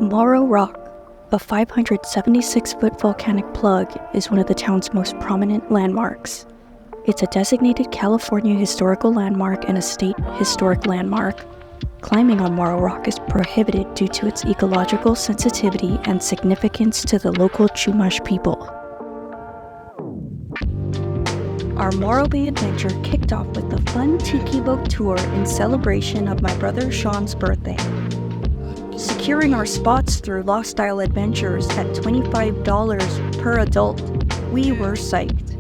Morro Rock, a 576-foot volcanic plug, is one of the town's most prominent landmarks. It's a designated California Historical Landmark and a State Historic Landmark. Climbing on Morro Rock is prohibited due to its ecological sensitivity and significance to the local Chumash people. Our Morro Bay adventure kicked off with a fun Tiki Boat tour in celebration of my brother Sean's birthday. Securing our spots through Lost Style Adventures at $25 per adult, we were psyched.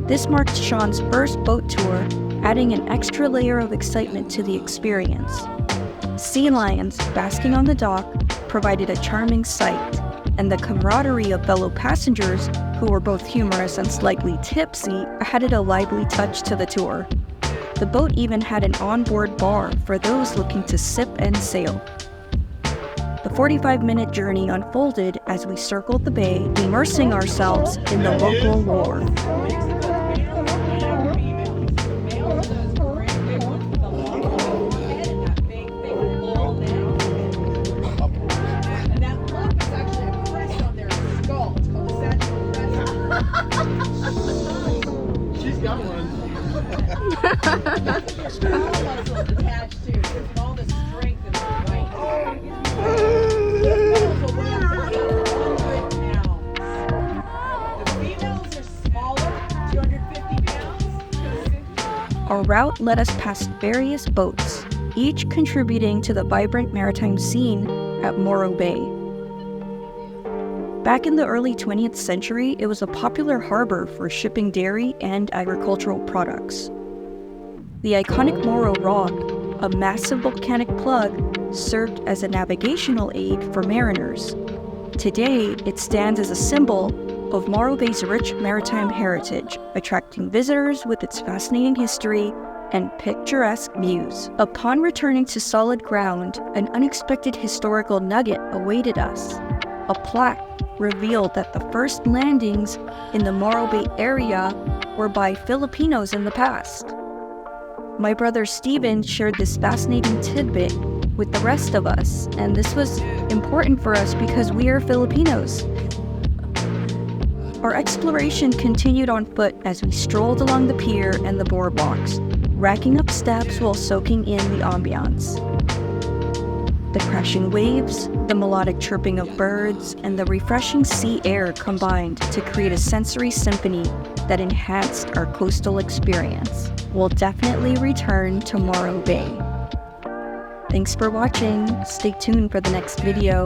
This marked Sean's first boat tour, adding an extra layer of excitement to the experience. Sea lions basking on the dock provided a charming sight, and the camaraderie of fellow passengers, who were both humorous and slightly tipsy, added a lively touch to the tour. The boat even had an onboard bar for those looking to sip and sail. The 45-minute journey unfolded as we circled the bay, immersing ourselves in the local lore. She's got one. Attached to all the strength and weight. The females are smaller, 250 pounds. Our route led us past various boats, each contributing to the vibrant maritime scene at Morro Bay. Back in the early 20th century, it was a popular harbor for shipping dairy and agricultural products. The iconic Morro Rock, a massive volcanic plug, served as a navigational aid for mariners. Today, it stands as a symbol of Morro Bay's rich maritime heritage, attracting visitors with its fascinating history and picturesque views. Upon returning to solid ground, an unexpected historical nugget awaited us. A plaque revealed that the first landings in the Morro Bay area were by Filipinos in the past. My brother Steven shared this fascinating tidbit with the rest of us, and this was important for us because we are Filipinos. Our exploration continued on foot as we strolled along the pier and the boardwalks, racking up steps while soaking in the ambiance. The crashing waves, the melodic chirping of birds, and the refreshing sea air combined to create a sensory symphony that enhanced our coastal experience. We'll definitely return to Morro Bay. Thanks for watching. Stay tuned for the next video.